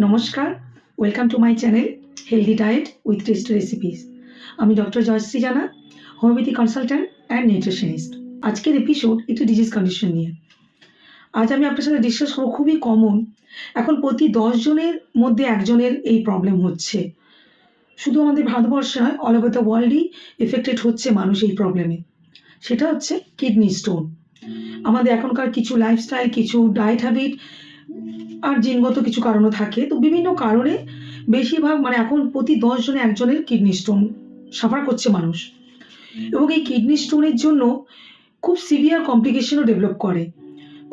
নমস্কার, welcome to my channel healthy diet with tasty recipes. আমি doctor Jayashree জানা, homeopathy consultant and nutritionist. আজকের episode একটি ডিজিজ কন্ডিশন নিয়ে। আজ আমি আপনার সাথে ডিসকাস করবো খুবই কমন, এখন প্রতি 10 জনের মধ্যে একজনের এই প্রবলেম হচ্ছে। শুধু আমাদের ভারতবর্ষে নয়, অল ওভার দ্য ওয়ার্ল্ডই এফেক্টেড হচ্ছে মানুষ এই প্রবলেমে। সেটা হচ্ছে কিডনি স্টোন। আমাদের এখনকার কিছু লাইফস্টাইল, কিছু ডায়েট হ্যাবিট আর জিনগত কিছু কারণও থাকে। তো বিভিন্ন কারণে বেশিরভাগ এখন প্রতি 10 জনে একজনের কিডনি স্টোন সাফার করছে মানুষ। এবং এই কিডনি স্টোনের জন্য খুব সিভিয়ার কমপ্লিকেশনও ডেভেলপ করে।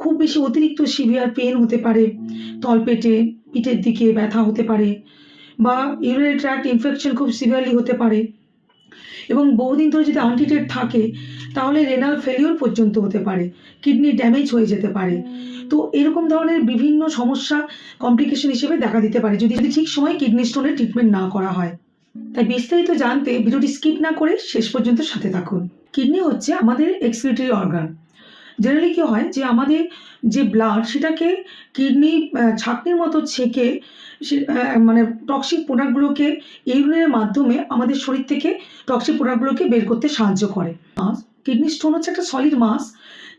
খুব বেশি অতিরিক্ত সিভিয়ার পেন হতে পারে, তলপেটে, পিঠের দিকে ব্যথা হতে পারে, বা ইউরিনারি ট্র্যাক্ট ইনফেকশন খুব সিভিয়ারলি হতে পারে। এবং বহুদিন ধরে যদি আনট্রিটেড থাকে তাহলে রেনাল ফেলিওর পর্যন্ত হতে পারে, কিডনি ড্যামেজ হয়ে যেতে পারে। তো এরকম ধরনের বিভিন্ন সমস্যা কমপ্লিকেশন হিসেবে দেখা দিতে পারে যদি ঠিক সময়ে কিডনি স্টোনের ট্রিটমেন্ট না করা হয়। তাই বিস্তারিত জানতে ভিডিওটি স্কিপ না করে শেষ পর্যন্ত সাথে থাকুন। কিডনি হচ্ছে আমাদের এক্সক্রিটরি অর্গান। জেনারেলি কী হয় যে আমাদের যে ব্লাড সেটাকে কিডনি ছাঁকনির মতো ছেঁকে টক্সিক প্রোডাক্টগুলোকে ইউরিনের মাধ্যমে আমাদের শরীর থেকে টক্সিক প্রোডাক্টগুলোকে বের করতে সাহায্য করে। কিডনি স্টোন হচ্ছে একটা সলিড মাস,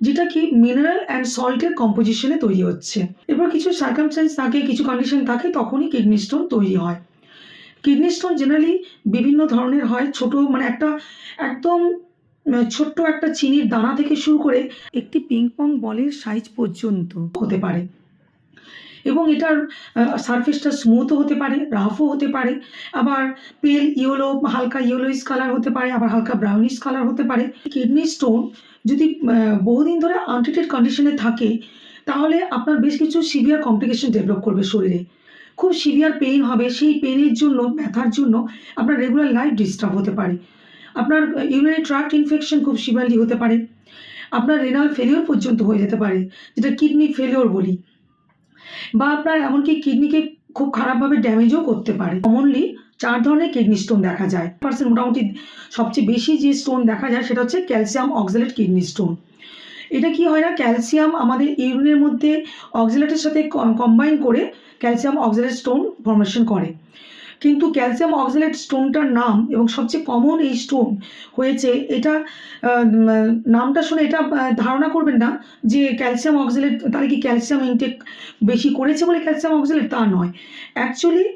যেটা কি মিনারেল অ্যান্ড সল্টের কম্পোজিশনে তৈরি হচ্ছে। এরপর কিছু সার্কামস্ট্যান্স থাকে, কিছু কন্ডিশন থাকে, তখনই কিডনি স্টোন তৈরি হয়। কিডনি স্টোন জেনারেলি বিভিন্ন ধরনের হয়। ছোট একটা একদম ছোট্ট একটা চিনির দানা থেকে শুরু করে একটি পিং পং বলের সাইজ পর্যন্ত হতে পারে। এবং এটার সারফেসটা স্মুথও হতে পারে, রাফও হতে পারে, আবার পেল ইয়েলো, হালকা ইয়েলোইশ কালার হতে পারে, আবার হালকা ব্রাউনিশ কালার হতে পারে। কিডনি স্টোন যদি বহুদিন ধরে আনট্রিটেড কন্ডিশনে থাকে তাহলে আপনার বেশ কিছু সিভিয়ার কমপ্লিকেশন ডেভেলপ করবে শরীরে। খুব সিভিয়ার পেইন হবে, সেই পেইনের জন্য, ব্যথার জন্য আপনার রেগুলার লাইফ ডিস্টার্ব হতে পারে। আপনার ইউরিনারি ট্র্যাক্ট ইনফেকশন খুব সিভিয়ারলি হতে পারে। আপনার রেনাল ফেলিওর পর্যন্ত হয়ে যেতে পারে, যেটা কিডনি ফেলিওর বলি। বা আপনার এমনকি কিডনিকে খুব খারাপভাবে ড্যামেজও করতে পারে। কমনলি 4 ধরনের কিডনি স্টোন দেখা যায়। মোটামুটি সবচেয়ে বেশি যে স্টোন দেখা যায় সেটা হচ্ছে ক্যালসিয়াম অক্সালেট কিডনি স্টোন। এটা কি হয় না, ক্যালসিয়াম আমাদের ইউরিনের মধ্যে অক্সালেটের সাথে কম্বাইন করে ক্যালসিয়াম অক্সালেট স্টোন ফর্মেশন করে। কিন্তু ক্যালসিয়াম অক্সালেট স্টোনটার নাম এবং সবচেয়ে কমন এই স্টোন হয়েছে, এটা নামটা শুনে এটা ধারণা করবেন না যে ক্যালসিয়াম অক্সালেট, তাহলে কি ক্যালসিয়াম ইনটেক বেশি করেছে বলে ক্যালসিয়াম অক্সালেট, তা নয়। অ্যাকচুয়ালি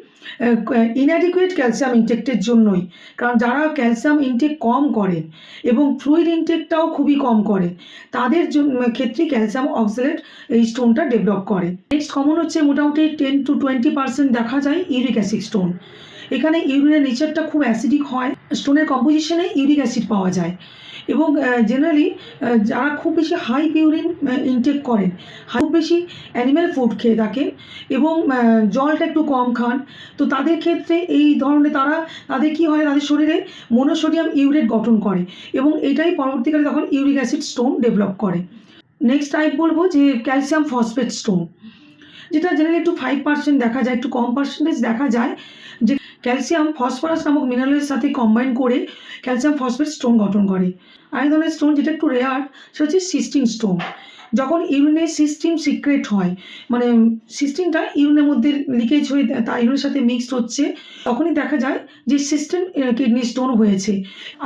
ইনঅ্যাডিকুয়েট ক্যালসিয়াম ইনটেকের জন্যই। কারণ যারা ক্যালসিয়াম ইনটেক কম করেন এবং ফ্লুইড ইনটেকটাও খুবই কম করে, তাদের ক্ষেত্রে ক্যালসিয়াম অক্সালেট এই স্টোনটা ডেভেলপ করে। নেক্সট কমন হচ্ছে মোটামুটি 10 to 20% দেখা যায় ইউরিক অ্যাসিড স্টোন। এখানে ইউরিনের নেচারটা খুব অ্যাসিডিক হয়, স্টোনের কম্পোজিশনে ইউরিক অ্যাসিড পাওয়া যায়। এবং জেনারেলি যারা খুব বেশি হাই পিউরিন ইনটেক করেন, খুব বেশি অ্যানিম্যাল ফুড খেয়ে থাকেন এবং জলটা একটু কম খান, তো তাদের ক্ষেত্রে এই ধরনের তাদের কী হয়, তাদের শরীরে মোনোসোডিয়াম ইউরেট গঠন করে এবং এটাই পরবর্তীকালে তখন ইউরিক অ্যাসিড স্টোন ডেভেলপ করে। নেক্সট টাইপ বলবো যে ক্যালসিয়াম ফসফেট স্টোন, যেটা জেনারেলি একটু 5% দেখা যায়, একটু কম পার্সেন্টেজ দেখা যায়, যে ক্যালসিয়াম ফসফরাস নামক মিনারেলের সাথে কম্বাইন করে ক্যালসিয়াম ফসফেট স্টোন গঠন করে। আরেক ধরনের স্টোন যেটা একটু রেয়ার, সেটা হচ্ছে সিস্টিন স্টোন। যখন ইউরিনে সিস্টিন সিক্রেট হয়, সিস্টিনটা ইউরিনের মধ্যে লিকেজ হয়ে তা ইউরিনের সাথে মিক্সড হচ্ছে, তখনই দেখা যায় যে সিস্টিন কিডনি স্টোন হয়েছে।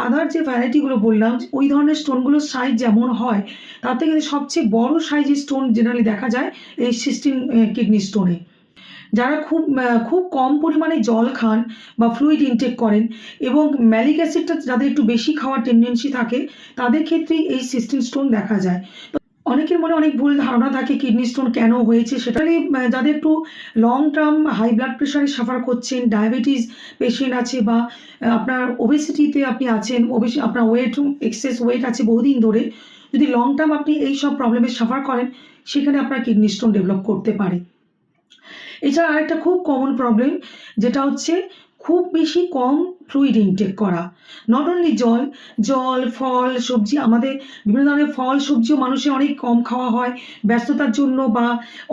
আদার যে ভ্যারাইটিগুলো বললাম, ওই ধরনের স্টোনগুলোর সাইজ যেমন হয়, তার থেকে সবচেয়ে বড় সাইজের স্টোন জেনারেলি দেখা যায় এই সিস্টিন কিডনি স্টোনে। যারা খুব কম পরিমাণে জল খান বা ফ্লুইড ইনটেক করেন এবং ম্যালিক অ্যাসিডটা যাদের একটু বেশি খাওয়ার টেন্ডেন্সি থাকে, তাদের ক্ষেত্রেই এই সিস্টিন স্টোন দেখা যায়। তো অনেকের মনে অনেক ভুল ধারণা থাকে কিডনি স্টোন কেন হয়েছে। সেটা যাদের একটু লং টার্ম হাই ব্লাড প্রেশারে সাফার করছেন, ডায়াবেটিস পেশেন্ট আছে, বা আপনার ওবেসিটিতে আপনি আছেন, আপনার এক্সেস ওয়েট আছে বহুদিন ধরে, যদি লং টার্ম আপনি এই সব প্রবলেমের সাফার করেন, সেখানে আপনার কিডনি স্টোন ডেভেলপ করতে পারে। এছাড়া আরেকটা খুব কমন প্রবলেম, যেটা হচ্ছে খুব বেশি কম ফ্লুইড ইনটেক করা। নট অনলি জল, জল, ফল, সবজি, আমাদের বিভিন্ন ধরনের ফল সবজিও মানুষের অনেক কম খাওয়া হয় ব্যস্ততার জন্য, বা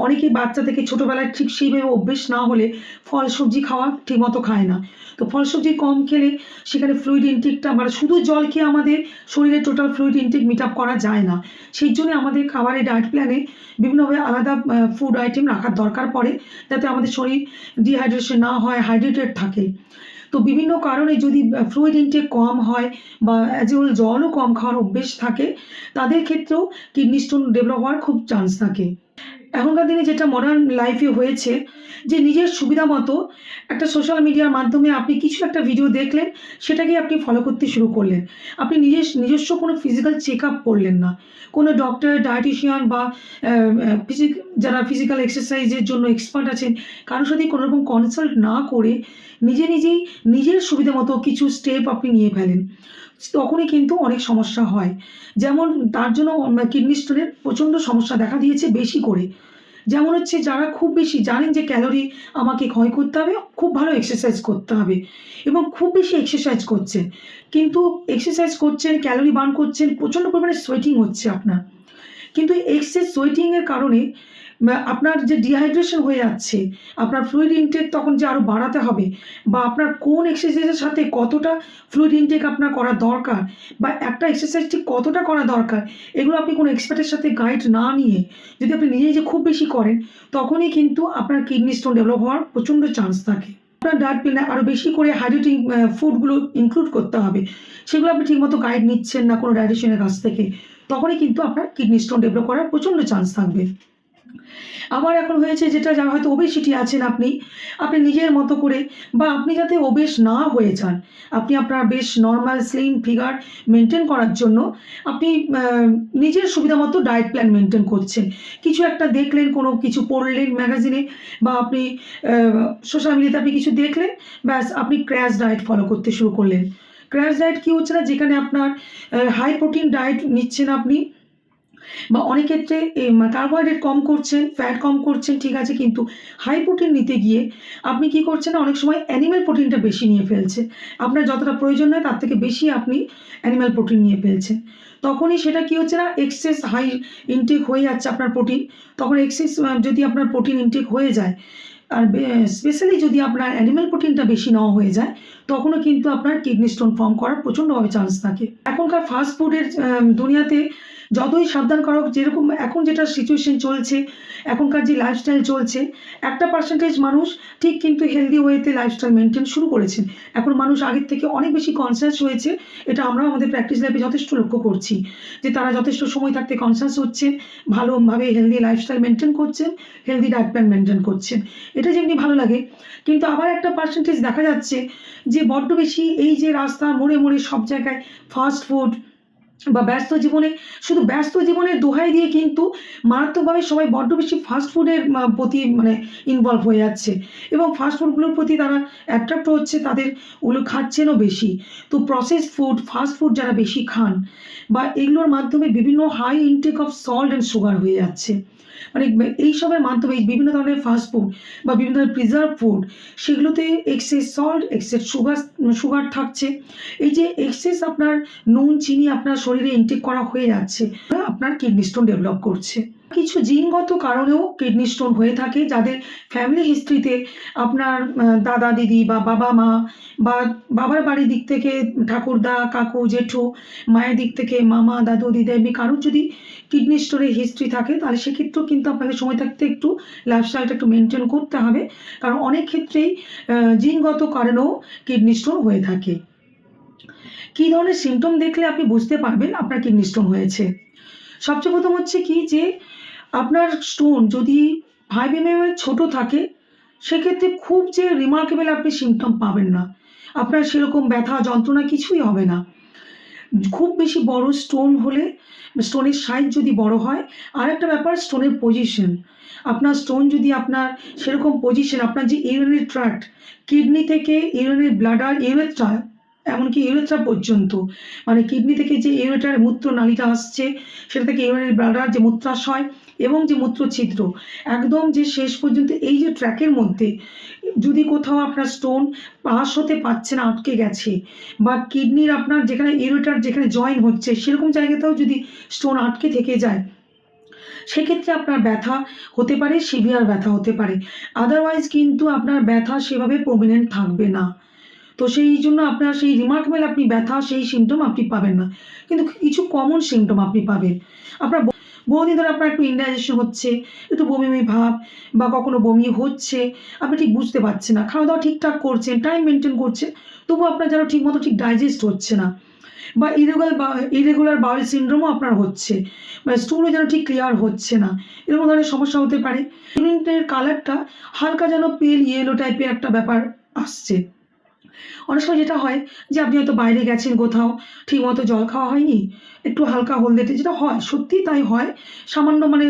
অনেকেই বাচ্চা থেকে ছোটোবেলায় ঠিক সেইভাবে অভ্যেস না হলে ফল সবজি খাওয়া ঠিকমতো খায় না। তো ফল সবজি কম খেলে সেখানে ফ্লুইড ইনটেকটা, মানে শুধু জল খেয়ে আমাদের শরীরে total fluid intake meet up করা যায় না। সেই জন্য আমাদের খাবারের ডায়েট প্ল্যানে বিভিন্নভাবে আলাদা ফুড আইটেম রাখার দরকার পড়ে, যাতে আমাদের শরীর ডিহাইড্রেশন না হয়, হাইড্রেটেড থাকে। তো বিভিন্ন কারণে যদি ফ্লুইড ইনটেক কম হয় বা অ্যাজ এ হোল জলও কম খাওয়ার অভ্যেস থাকে, তাদের ক্ষেত্রেও কিডনি স্টোন ডেভেলপ হওয়ার খুব চান্স থাকে। এখনকার দিনে যেটা মডার্ন লাইফে হয়েছে, যে নিজের সুবিধা মতো একটা সোশ্যাল মিডিয়ার মাধ্যমে আপনি কিছু একটা ভিডিও দেখলেন, সেটাকে আপনি ফলো করতে শুরু করলেন। আপনি নিজস্ব কোনো ফিজিক্যাল চেক আপ করলেন না। কোনো ডক্টর, ডায়েটিশিয়ান বা যারা ফিজিক্যাল এক্সারসাইজের জন্য এক্সপার্ট আছেন, কারোর সাথে কোনো রকম কনসাল্ট না করে নিজেই নিজের সুবিধা মতো কিছু স্টেপ আপনি নিয়ে ফেলেন, তখনই কিন্তু অনেক সমস্যা হয়। যেমন তার জন্য কিডনি স্টোনের প্রচণ্ড সমস্যা দেখা দিয়েছে বেশি করে। যেমন হচ্ছে, যারা খুব বেশি জানেন যে ক্যালোরি আমাকে ক্ষয় করতে হবে, খুব ভালো এক্সারসাইজ করতে হবে, এবং খুব বেশি এক্সারসাইজ করছেন, কিন্তু এক্সারসাইজ করছেন, ক্যালোরি বার্ন করছেন, প্রচণ্ড পরিমাণে সোয়েটিং হচ্ছে আপনার, কিন্তু এক্সেস সোয়েটিংয়ের কারণে আপনার যে ডিহাইড্রেশন হয়ে যাচ্ছে, আপনার ফ্লুইড ইনটেক তখন যে আরও বাড়াতে হবে, বা আপনার কোন এক্সারসাইজের সাথে কতটা ফ্লুইড ইনটেক আপনার করা দরকার, বা একটা এক্সারসাইজ ঠিক কতটা করা দরকার, এগুলো আপনি কোনো এক্সপার্টের সাথে গাইড না নিয়ে যদি আপনি নিজেই যে খুব বেশি করেন, তখনই কিন্তু আপনার কিডনি স্টোন ডেভেলপ হওয়ার প্রচণ্ড চান্স থাকে। আপনার ডায়েট প্ল্যানে আরও বেশি করে হাইড্রেটিং ফুডগুলো ইনক্লুড করতে হবে। সেগুলো আপনি ঠিকমতো গাইড নিচ্ছেন না কোনো ডায়েটিশিয়ানের কাছ থেকে, তখনই কিন্তু আপনার কিডনি স্টোন ডেভেলপ করার প্রচণ্ড চান্স থাকবে। আবার এখন হয়েছে যেটা, যারা হয়তো ওবেসিটি আছেন, আপনি নিজের মতো করে, বা আপনি যাতে ওবেস না হয়ে যান, আপনি আপনার বেশ নর্মাল স্লিম ফিগার মেনটেন করার জন্য আপনি নিজের সুবিধা মতো ডায়েট প্ল্যান মেনটেন করছেন। কিছু একটা দেখলেন, কোনো কিছু পড়লেন ম্যাগাজিনে, বা আপনি সোশ্যাল মিডিয়াতে আপনি কিছু দেখলেন, ব্যাস আপনি ক্র্যাশ ডায়েট ফলো করতে শুরু করলেন। ক্র্যাশ ডায়েট কী হচ্ছে না, যেখানে আপনার হাই প্রোটিন ডায়েট নিচ্ছেন আপনি, বা অনেক ক্ষেত্রে কার্বোহাইড্রেট কম করছেন, ফ্যাট কম করছেন, ঠিক আছে, কিন্তু হাই প্রোটিন নিতে গিয়ে আপনি কি করছেন না, অনেক সময় অ্যানিম্যাল প্রোটিনটা বেশি নিয়ে ফেলছেন। আপনার যতটা প্রয়োজন নয় তার থেকে বেশি আপনি অ্যানিম্যাল প্রোটিন নিয়ে ফেলছেন। তখনই সেটা কি হচ্ছে না, এক্সেস হাই ইনটেক হয়ে যাচ্ছে আপনার প্রোটিন। তখন এক্সেস যদি আপনার প্রোটিন ইনটেক হয়ে যায়, আর স্পেশালি যদি আপনার অ্যানিম্যাল প্রোটিনটা বেশি নেওয়া হয়ে যায়, তখনও কিন্তু আপনার কিডনি স্টোন ফর্ম করার প্রচণ্ডভাবে চান্স থাকে। এখনকার ফাস্ট ফুডের দুনিয়াতে যতই সাবধান করা হোক, যেরকম এখন যেটা সিচুয়েশন চলছে, এখনকার যে লাইফস্টাইল চলছে, একটা পার্সেন্টেজ মানুষ ঠিক কিন্তু হেলদি ওয়েতে লাইফস্টাইল মেনটেন শুরু করেছেন। এখন মানুষ আগের থেকে অনেক বেশি কনসিয়াস হয়েছে। এটা আমরাও আমাদের প্র্যাকটিস লাইফে যথেষ্ট লক্ষ্য করছি, যে তারা যথেষ্ট সময় থাকতে কনসিয়াস হচ্ছেন, ভালোভাবে হেলদি লাইফস্টাইল মেনটেন করছেন, হেলদি ডায়েট প্ল্যান মেনটেন করছেন। এটা যেমনি ভালো লাগে, কিন্তু আবার একটা পার্সেন্টেজ দেখা যাচ্ছে যে বড্ড বেশি এই যে রাস্তা মোড়ে মোড়ে সব জায়গায় ফাস্ট ফুড, বা শুধু ব্যস্ত জীবনের দোহাই দিয়ে কিন্তু মারাত্মকভাবে সবাই বড্ড বেশি ফাস্ট ফুডের প্রতি ইনভলভ হয়ে যাচ্ছে, এবং ফাস্ট ফুডগুলোর প্রতি তারা অ্যাট্রাক্ট হচ্ছে, তাদের ওগুলো খাচ্ছেনও বেশি। তো প্রসেসড ফুড, ফাস্ট ফুড যারা বেশি খান, বা এগুলোর মাধ্যমে বিভিন্ন high intake of salt and sugar হয়ে যাচ্ছে। এইসবের মাধ্যমে বিভিন্ন ধরনের ফাস্ট ফুড বা বিভিন্ন ধরনের প্রিজার্ভ ফুড, সেগুলোতে এক্সেস সল্ট, এক্সেস সুগার থাকছে। এই যে এক্সেস আপনার নুন, চিনি আপনার শরীরে ইনটেক করা হয়ে যাচ্ছে, আপনার কিডনি স্টোন ডেভেলপ করছে। কিছু জিনগত কারণেও কিডনি স্টোন হয়ে থাকে, যাদের ফ্যামিলি হিস্ট্রিতে আপনার দাদা দিদি বা বাবা মা, বা বাবার বাড়ির দিক থেকে ঠাকুরদা, কাকু, জেঠু, মায়ের দিক থেকে মামা, দাদু, দিদি, কারোর যদি কিডনি স্টোনের হিস্ট্রি থাকে, তাহলে সেক্ষেত্রেও কিন্তু আপনাকে সময় থাকতে একটু লাইফস্টাইলটা একটু মেনটেন করতে হবে, কারণ অনেক ক্ষেত্রেই জিনগত কারণেও কিডনি স্টোন হয়ে থাকে। কী ধরনের সিমটম দেখলে আপনি বুঝতে পারবেন আপনার কিডনি স্টোন হয়েছে? সবচেয়ে প্রথম হচ্ছে কি, যে আপনার স্টোন যদি 5 mm ছোটো থাকে, সেক্ষেত্রে খুব যে রিমার্কেবল আপনি সিমটম পাবেন না, আপনার সেরকম ব্যথা যন্ত্রণা কিছুই হবে না। খুব বেশি বড় স্টোন হলে, স্টোনের সাইজ যদি বড় হয়, আর একটা ব্যাপার স্টোনের পজিশন, আপনার স্টোন যদি আপনার সেরকম পজিশন, আপনার যে ইউরিনারি ট্র্যাক্ট, কিডনি থেকে ইউরিনারি ব্লাডার ইউরেথ্রা এমনকি ইউরেথ্রা পর্যন্ত, মানে কিডনি থেকে যে ইউরেটার মূত্র নালীটা আসছে সেটা থেকে ইউরিনারি ব্লাডার যে মূত্রাশয় এবং যে মূত্রছিদ্র একদম যে শেষ পর্যন্ত এই যে ট্র্যাকের মধ্যে যদি কোথাও আপনার স্টোন পাস হতে পারছে না, আটকে গেছে, বা কিডনির আপনার যেখানে ইউরেটার যেখানে জয়েন হচ্ছে সেরকম জায়গাতেও যদি স্টোন আটকে থেকে যায়, সেক্ষেত্রে আপনার ব্যথা হতে পারে, সিভিয়ার ব্যথা হতে পারে। আদারওয়াইজ কিন্তু আপনার ব্যথা সেভাবে প্রমিনেন্ট থাকবে না। তো সেই জন্য আপনার সেই রিমার্কেবল আপনি ব্যথা সেই সিমটম আপনি পাবেন না, কিন্তু কিছু কমন সিমটম আপনি পাবেন। আপনার বহুদিন ধরে আপনার একটু ইনডাইজেশন হচ্ছে, একটু বমি বমি ভাব, বা কখনো বমি হচ্ছে, আপনি ঠিক বুঝতে পারছেন না, খাওয়া দাওয়া ঠিকঠাক করছেন, টাইম মেনটেন করছেন, তবুও আপনার যেন ঠিক মতো ঠিক ডাইজেস্ট হচ্ছে না, বা ইরেগুলার বাউল সিনড্রোমও আপনার হচ্ছে, বা স্টুলও যেন ঠিক ক্লিয়ার হচ্ছে না, এরকম ধরনের সমস্যা হতে পারে। ইউরিনের কালারটা হালকা যেন পেল ইয়েলো টাইপের একটা ব্যাপার আসছে। অনেক সময় যেটা হয় যে আপনি হয়তো বাইরে গেছেন কোথাও, ঠিকমতো জল খাওয়া হয়নি, একটু হালকা হলদেটে, যেটা হয় সত্যিই তাই হয়, সামান্য মানে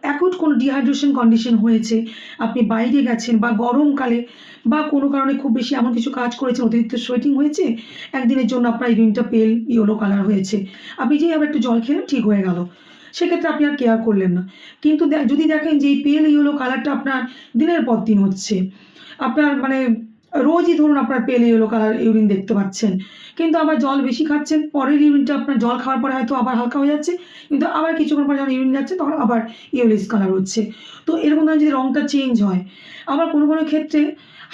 অ্যাকুট কোনো ডিহাইড্রেশন কন্ডিশন হয়েছে, আপনি বাইরে গেছেন বা গরমকালে বা কোনো কারণে খুব বেশি এমন কিছু কাজ করেছেন, অতিরিক্ত সোয়েটিং হয়েছে, একদিনের জন্য আপনার ইউরিনটা পেল ইয়েলো কালার হয়েছে, আপনি যেই আবার একটু জল খেলেন ঠিক হয়ে গেল, সেক্ষেত্রে আপনি আর কেয়ার করলেন না। কিন্তু যদি দেখেন যে এই পেল ইয়েলো কালারটা আপনার দিনের পর দিন হচ্ছে, আপনার মানে রোজই ধরুন আপনার পেল ইয়েলো কালার ইউরিন দেখতে পাচ্ছেন, কিন্তু আবার জল বেশি খাচ্ছেন, পরের ইউরিনটা আপনার জল খাওয়ার পরে হয়তো আবার হালকা হয়ে যাচ্ছে, কিন্তু আবার কিছুক্ষণ পরে যখন ইউরিন যাচ্ছে তখন আবার ইয়েলোইশ কালার হচ্ছে। তো এরকম ধরনের যদি রঙটা চেঞ্জ হয়, আবার কোনো কোনো ক্ষেত্রে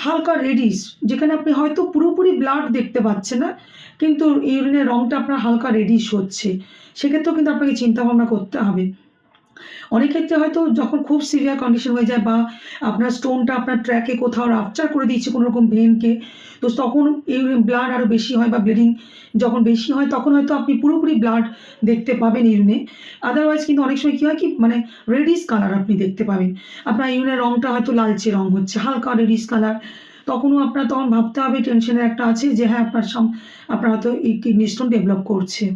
হালকা রেডিশ, যেখানে আপনি হয়তো পুরোপুরি ব্লাড দেখতে পাচ্ছেন না, কিন্তু ইউরিনের রঙটা আপনার হালকা রেডিশ হচ্ছে, সেক্ষেত্রেও কিন্তু আপনাকে চিন্তাভাবনা করতে হবে। অনেক ক্ষেত্রে হয়তো যখন খুব সিভিয়ার কন্ডিশন হয়ে যায়, বা আপনার স্টোনটা আপনার ট্র্যাকে কোথাও রাপচার করে দিচ্ছে কোনো রকম ভেনকে, তো তখন ইউরিন ব্লাড আরও বেশি হয় বা ব্লিডিং যখন বেশি হয় তখন হয়তো আপনি পুরোপুরি ব্লাড দেখতে পাবেন ইউরিনে। আদারওয়াইজ কিন্তু অনেক সময় কী হয় কি, মানে রেডিশ কালার আপনি দেখতে পাবেন, আপনার ইউরিনের রঙটা হয়তো লালচে রঙ হচ্ছে, হালকা রেডিশ কালার, তখনও আপনার তখন ভাবতে হবে, টেনশনের একটা আছে যে হ্যাঁ আপনার হয়তো এই কিডনি স্টোন ডেভেলপ করছে।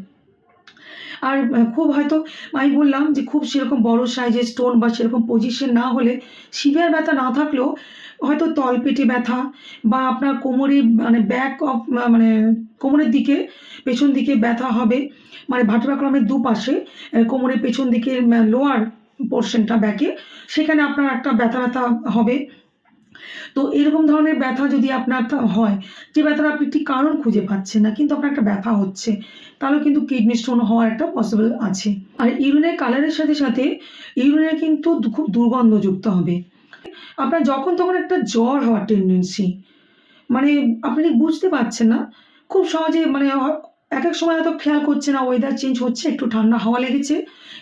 আর খুব হয়তো আমি বললাম যে খুব সেরকম বড় সাইজের স্টোন বা সেরকম পজিশন না হলে, সিভিয়ার ব্যথা না থাকলেও হয়তো তলপেটে ব্যথা, বা আপনার কোমরে মানে ব্যাক অফ মানে কোমরের দিকে পেছন দিকে ব্যথা হবে, মানে ভার্টেব্রাল কলামের দুপাশে কোমরের পেছন দিকের লোয়ার পোর্শনটা ব্যাকে, সেখানে আপনার একটা ব্যথা ব্যথা হবে। তো এরকম ধরনের ব্যথা যদি আপনার হয়, যে ব্যথাটা আপনি ঠিক কারণ খুঁজে পাচ্ছেন না কিন্তু আপনার একটা ব্যথা হচ্ছে, তাহলেও কিন্তু কিডনি স্টোন হওয়ার একটা পসিবল আছে। আর ইউরিনের কালারের সাথে সাথে ইউরিনে কিন্তু খুব দুর্গন্ধযুক্ত হবে। আপনার যখন তখন একটা জ্বর হওয়ার টেন্ডেন্সি, মানে আপনি ঠিক বুঝতে পারছেন না, খুব সহজে মানে এক এক সময় হয়তো খেয়াল করছে না, ওয়েদার চেঞ্জ হচ্ছে, একটু ঠান্ডা হাওয়া লেগেছে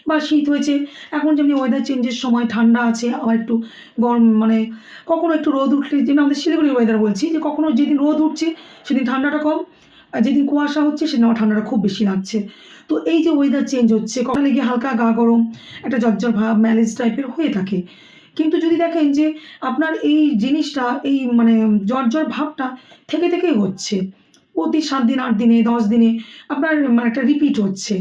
বা শীত হয়েছে, এখন যেমনি ওয়েদার চেঞ্জের সময় ঠান্ডা আছে, আবার একটু গরম, মানে কখনো একটু রোদ উঠলে, যেমন আমাদের শিলিগুড়ির ওয়েদার বলছি, যে কখনো যেদিন রোদ উঠছে সেদিন ঠান্ডাটা কম, আর যেদিন কুয়াশা হচ্ছে সেদিন আমার ঠান্ডাটা খুব বেশি লাগছে। তো এই যে ওয়েদার চেঞ্জ হচ্ছে, কখনো লেগে হালকা গা গরম, একটা জ্বর ভাব, ম্যালেজ টাইপের হয়ে থাকে। কিন্তু যদি দেখেন যে আপনার এই জিনিসটা, এই মানে জ্বর ভাবটা থেকে থেকেই হচ্ছে, প্রতি 7 দিন 8 দিনে 10 দিনে আপনার মানে একটা রিপিট হচ্ছে,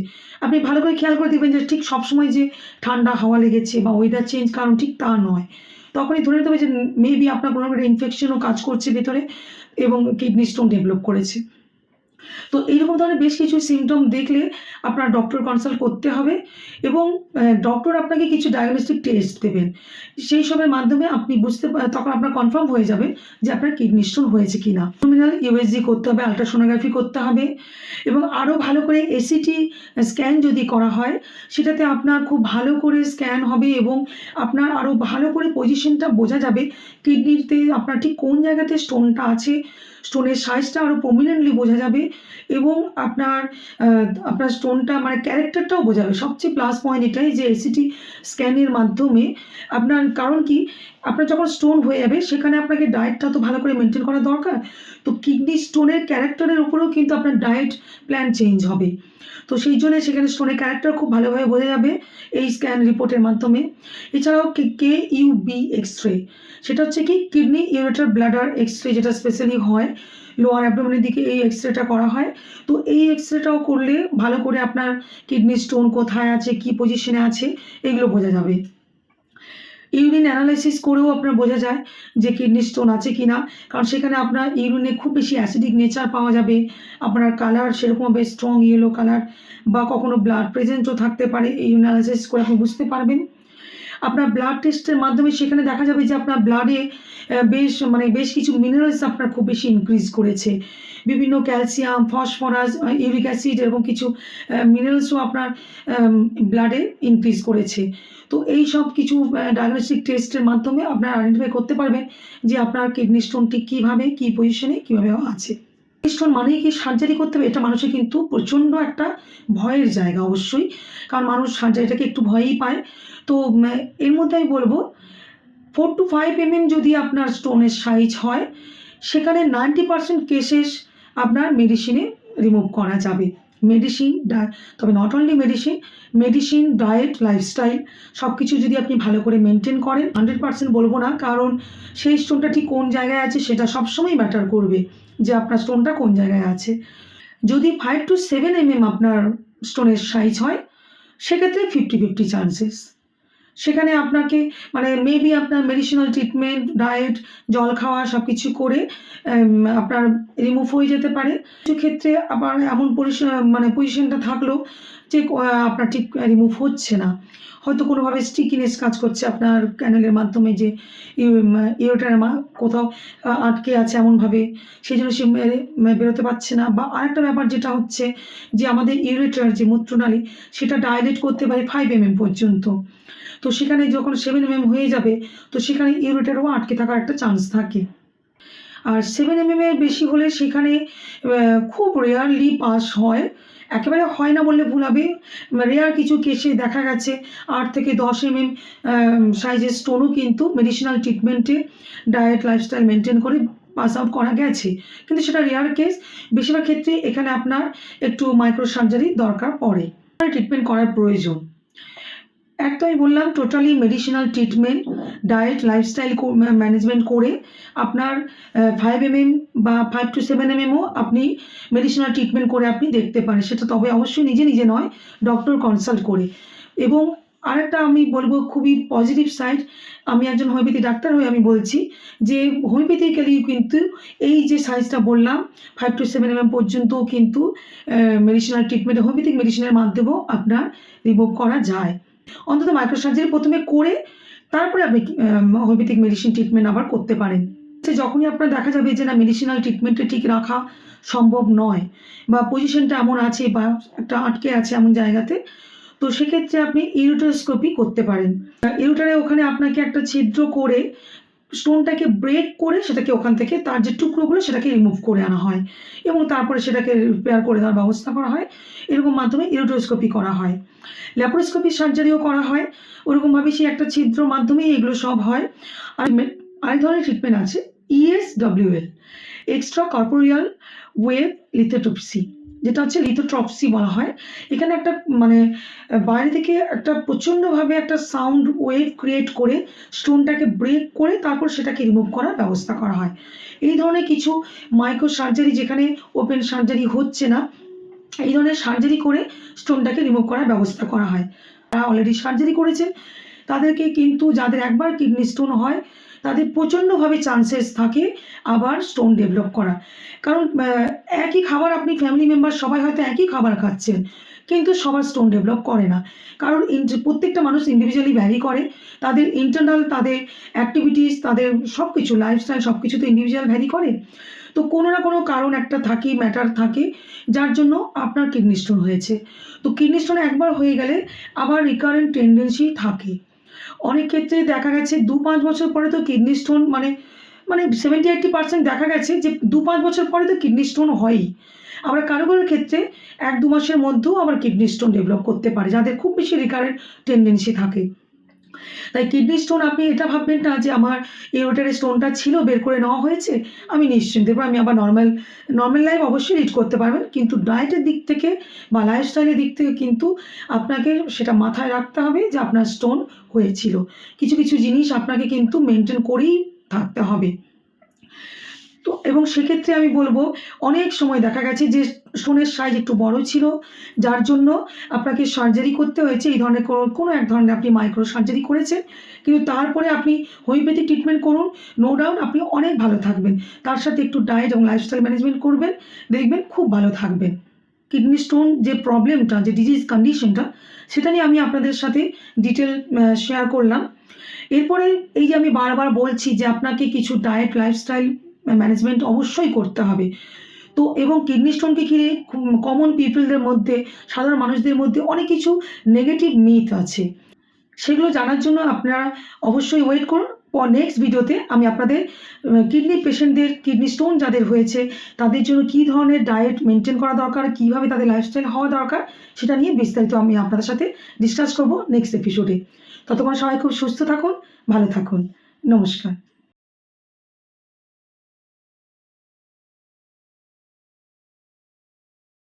আপনি ভালো করে খেয়াল করে দেখবেন যে ঠিক সবসময় যে ঠান্ডা হাওয়া লেগেছে বা ওয়েদার চেঞ্জ কারণ ঠিক তা নয়, তখনই ধরে নিতে হবে যে মেবি আপনার কোনো একটা ইনফেকশনও কাজ করছে ভেতরে এবং কিডনি স্টোন ডেভেলপ করেছে। তো এইরকম ধরনের বেশ কিছু সিমটম দেখলে আপনার ডক্টর কনসাল্ট করতে হবে, এবং ডক্টর আপনাকে কিছু ডায়াগনস্টিক টেস্ট দেবেন, সেই সবের মাধ্যমে আপনি তখন আপনার কনফার্ম হয়ে যাবে যে আপনার কিডনি স্টোন হয়েছে কি না। অ্যাবডোমিনাল ইউএসজি করতে হবে, আল্ট্রাসোনোগ্রাফি করতে হবে, এবং আরও ভালো করে এসিটি স্ক্যান যদি করা হয়, সেটাতে আপনার খুব ভালো করে স্ক্যান হবে এবং আপনার আরও ভালো করে পজিশনটা বোঝা যাবে, কিডনিতে আপনার ঠিক কোন জায়গাতে স্টোনটা আছে, স্টোনের সাইজটা আরও প্রমিনেন্টলি বোঝা যাবে, এবং আপনার স্টোনটা মানে ক্যারেক্টারটাও বোঝা যাবে। সবচেয়ে প্লাস পয়েন্ট এটাই যে এসিটি স্ক্যানের মাধ্যমে আপনার, কারণ কি, আপনার যখন স্টোন হয়ে যাবে সেখানে আপনাকে ডায়েটটা তো ভালো করে মেনটেন করা দরকার, তো কিডনি স্টোনের ক্যারেক্টারের উপরেও কিন্তু আপনার ডায়েট প্ল্যান চেঞ্জ হবে। তো সেই জন্য সেখানে স্টোনের ক্যারেক্টার খুব ভালোভাবে বোঝা যাবে এই স্ক্যান রিপোর্টের মাধ্যমে। এছাড়াও KUB এক্স-রে, সেটা হচ্ছে কি কিডনি ইউরেটার ব্লাডার এক্স-রে, যেটা স্পেশালি হয় লোয়ার অ্যাবডোমেনের দিকে, এই এক্স-রেটা করা হয়। তো এই এক্স-রেটাও করলে ভালো করে আপনার কিডনি স্টোন কোথায় আছে, কী পজিশনে আছে, এগুলো বোঝা যাবে। ইউরিন অ্যানালাইসিস করেও আপনার বোঝা যায় যে কিডনি স্টোন আছে কি না, কারণ সেখানে আপনার ইউরিনে খুব বেশি অ্যাসিডিক নেচার পাওয়া যাবে, আপনার কালার সেরকমভাবে স্ট্রং ইয়েলো কালার বা কখনো ব্লাড প্রেজেন্টও থাকতে পারে। এই অ্যানালাইসিস করে আপনি বুঝতে পারবেন। আপনার ব্লাড টেস্টের মাধ্যমে সেখানে দেখা যাবে যে আপনার ব্লাডে বেশ কিছু মিনারেলস আপনার খুব বেশি ইনক্রিজ করেছে। বিভিন্ন ক্যালসিয়াম, ফসফরাস, ইউরিক অ্যাসিড এরকম কিছু মিনারেলসও আপনার ব্লাডে ইনক্রিজ করেছে। তো এই সব কিছু ডায়াগনস্টিক টেস্টের মাধ্যমে আপনারা আইডেন্টিফাই করতে পারবেন যে আপনার কিডনি স্টোনটি কীভাবে, কী পজিশনে, কীভাবে আছে। কিডনি স্টোন মানেই কি সার্জারি করতে হবে? এটা মানুষের কিন্তু প্রচণ্ড একটা ভয়ের জায়গা অবশ্যই, কারণ মানুষ সার্জারিটাকে একটু ভয়ই পায়। তো এর মধ্যে আমি বলবো 4 to 5 mm যদি আপনার স্টোনের সাইজ হয়, সেখানে 90% কেসেস আপনার মেডিসিনে রিমুভ করা যাবে। তবে not only medicine, diet, lifestyle সব কিছু যদি আপনি ভালো করে মেনটেন করেন, 100% বলবো না, কারণ সেই স্টোনটা ঠিক কোন জায়গায় আছে সেটা সবসময় ম্যাটার করবে যে আপনার স্টোনটা কোন জায়গায় আছে। যদি 5 to 7 mm আপনার স্টোনের সাইজ হয়, সেক্ষেত্রে 50-50 চান্সেস। সেখানে আপনাকে মেবি আপনার মেডিসিনাল ট্রিটমেন্ট, ডায়েট, জল খাওয়া সব কিছু করে আপনার রিমুভ হয়ে যেতে পারে। কিছু ক্ষেত্রে আবার এমন পজিশনটা থাকলো যে আপনার ঠিক রিমুভ হচ্ছে না, হয়তো কোনোভাবে স্টিকিনেস কাজ করছে আপনার ক্যানেলের মাধ্যমে, যে ইউরেটার কোথাও আটকে আছে এমনভাবে, সেই জন্য সে বেরোতে পারছে না। বা আরেকটা ব্যাপার যেটা হচ্ছে যে আমাদের ইউরেটার যে মূত্রনালী, সেটা ডাইলেট করতে পারে 5 mm পর্যন্ত। তো সেখানে যখন 7 mm হয়ে যাবে, তো সেখানে ইউরেটারও আটকে থাকার একটা চান্স থাকে। আর 7 mm এর বেশি হলে সেখানে খুব রেয়ারলি পাস হয়, একেবারে হয় না বললে ভুল হবে। রেয়ার কিছু কেসে দেখা গেছে 8 থেকে 10 mm সাইজের স্টোনও কিন্তু মেডিসিনাল ট্রিটমেন্টে, ডায়েট, লাইফস্টাইল মেনটেন করে পাস আউট করা গেছে, কিন্তু সেটা রেয়ার কেস। বেশিরভাগ ক্ষেত্রে এখানে আপনার একটু মাইক্রো সার্জারি দরকার পড়ে, ট্রিটমেন্ট করার প্রয়োজন। একটা আমি বললাম totally medicinal treatment, diet, lifestyle management করে আপনার 5 mm বা 5 to 7 mmও আপনি মেডিসিনাল ট্রিটমেন্ট করে আপনি দেখতে পারেন। সেটা তবে অবশ্যই নিজে নয়, ডক্টর কনসাল্ট করে। এবং আরেকটা আমি বলবো খুবই পজিটিভ সাইড, আমি একজন হোমিওপ্যাথি ডাক্তার হয়ে আমি বলছি যে হোমিওপ্যাথিক্যালি কিন্তু এই যে সাইজটা বললাম 5 to 7 mm পর্যন্ত কিন্তু মেডিসিনাল ট্রিটমেন্ট, হোমিওপ্যাথিক মেডিসিনের মাধ্যমেও আপনার রিমুভ করা যায়। অন্তত মাইক্রো সার্জারি প্রথমে করে তারপরে আপনি হোমিওপ্যাথিক মেডিসিন ট্রিটমেন্ট আবার করতে পারেন। যখনই আপনার দেখা যাবে যে না মেডিসিনাল ট্রিটমেন্টে ঠিক রাখা সম্ভব নয়, বা পজিশনটা এমন আছে বা একটা আটকে আছে এমন জায়গাতে, তো সেক্ষেত্রে আপনি ইউরেটারোস্কোপি করতে পারেন। ইউরেটারে ওখানে আপনাকে একটা ছিদ্র করে স্টোনটাকে ব্রেক করে সেটাকে ওখান থেকে তার যে টুকরোগুলো সেটাকে রিমুভ করে আনা হয় এবং তারপরে সেটাকে রিপেয়ার করে দেওয়ার ব্যবস্থা করা হয়। এরকম মাধ্যমে ইউরেটারোস্কোপি করা হয়। ল্যাপারোস্কোপি সার্জারিও করা হয়, ওরকমভাবে সেই একটা ছিদ্র মাধ্যমেই এগুলো সব হয়। আর আরেক ধরনের ট্রিটমেন্ট আছে ESWL, extra corporeal wave lithotripsy, যেটা হচ্ছে লিথোট্রপসি বলা হয়। এখানে একটা বাইরে থেকে একটা প্রচণ্ডভাবে একটা সাউন্ড ওয়েভ ক্রিয়েট করে স্টোনটাকে ব্রেক করে তারপর সেটাকে রিমুভ করার ব্যবস্থা করা হয়। এই ধরনের কিছু মাইক্রো সার্জারি, যেখানে ওপেন সার্জারি হচ্ছে না, এই ধরনের সার্জারি করে স্টোনটাকে রিমুভ করার ব্যবস্থা করা হয়। যারা অলরেডি সার্জারি করেছেন তাদেরকে কিন্তু, যাদের একবার কিডনি স্টোন হয় তাদের প্রচণ্ডভাবে চান্সেস থাকে আবার স্টোন ডেভেলপ করা। কারণ একই খাবার, আপনি ফ্যামিলি মেম্বার সবাই হয়তো একই খাবার খাচ্ছেন, কিন্তু সবার স্টোন ডেভেলপ করে না, কারণ প্রত্যেকটা মানুষ ইন্ডিভিজুয়ালি ভ্যারি করে। তাদের ইন্টারনাল, তাদের অ্যাক্টিভিটিস, তাদের সব কিছু, লাইফস্টাইল সব কিছু তো ইন্ডিভিজুয়াল ভ্যারি করে। তো কোনো না কোনো কারণ একটা থাকে, ম্যাটার থাকে, যার জন্য আপনার কিডনি স্টোন হয়েছে। তো কিডনি স্টোন একবার হয়ে গেলে আবার রিকারেন্ট টেন্ডেন্সি থাকে। অনেক ক্ষেত্রে দেখা গেছে 2-5 বছর পরে তো কিডনি স্টোন 70-80% দেখা গেছে যে 2-5 বছর পরে তো কিডনি স্টোন হয়ই। আবার কারো ক্ষেত্রে 1-2 মাসের মধ্যেও আবার কিডনি স্টোন ডেভেলপ করতে পারে, যাদের খুব বেশি রিকারেন্ট টেন্ডেন্সি থাকে। তাই কিডনি স্টোন আপনি এটা ভাববেন না যে আমার ইউরেটারে স্টোনটা ছিল, বের করে নেওয়া হয়েছে, আমি নিশ্চিন্ত, এবার আমি আবার নর্মাল লাইফ অবশ্যই লিড করতে পারবেন, কিন্তু ডায়েটের দিক থেকে বা লাইফস্টাইলের দিক থেকে কিন্তু আপনাকে সেটা মাথায় রাখতে হবে যে আপনার স্টোন হয়েছিল। কিছু জিনিস আপনাকে কিন্তু মেনটেন করেই থাকতে হবে। তো এবং সেক্ষেত্রে আমি বলবো অনেক সময় দেখা গেছে যে স্টোনের সাইজ একটু বড় ছিল, যার জন্য আপনাকে সার্জারি করতে হয়েছে। এই ধরনের কোনো এক ধরনের আপনি মাইক্রো সার্জারি করেছেন, কিন্তু তারপরে আপনি হোমিওপ্যাথি ট্রিটমেন্ট করুন, নো ডাউট আপনি অনেক ভালো থাকবেন। তার সাথে একটু ডায়েট এবং লাইফস্টাইল ম্যানেজমেন্ট করবেন, দেখবেন খুব ভালো থাকবেন। কিডনি স্টোন যে প্রবলেমটা, যে ডিজিজ কন্ডিশনটা, সেটা নিয়ে আমি আপনাদের সাথে ডিটেল শেয়ার করলাম। এরপরে এই যে আমি বারবার বলছি যে আপনাকে কিছু ডায়েট লাইফস্টাইল ম্যানেজমেন্ট অবশ্যই করতে হবে। তো এবং কিডনি স্টোনকে ঘিরে কমন পিপলদের মধ্যে, সাধারণ মানুষদের মধ্যে অনেক কিছু নেগেটিভ মিথ আছে। সেগুলো জানার জন্য আপনারা অবশ্যই ওয়েট করুন। নেক্সট ভিডিওতে আমি আপনাদের কিডনি পেশেন্টদের, কিডনি স্টোন যাদের হয়েছে তাদের জন্য কী ধরনের ডায়েট মেনটেন করা দরকার, কীভাবে তাদের লাইফস্টাইল হওয়া দরকার, সেটা নিয়ে বিস্তারিত আমি আপনাদের সাথে ডিসকাস করব নেক্সট এপিসোডে। ততক্ষণ সবাই খুব সুস্থ থাকুন, ভালো থাকুন। নমস্কার।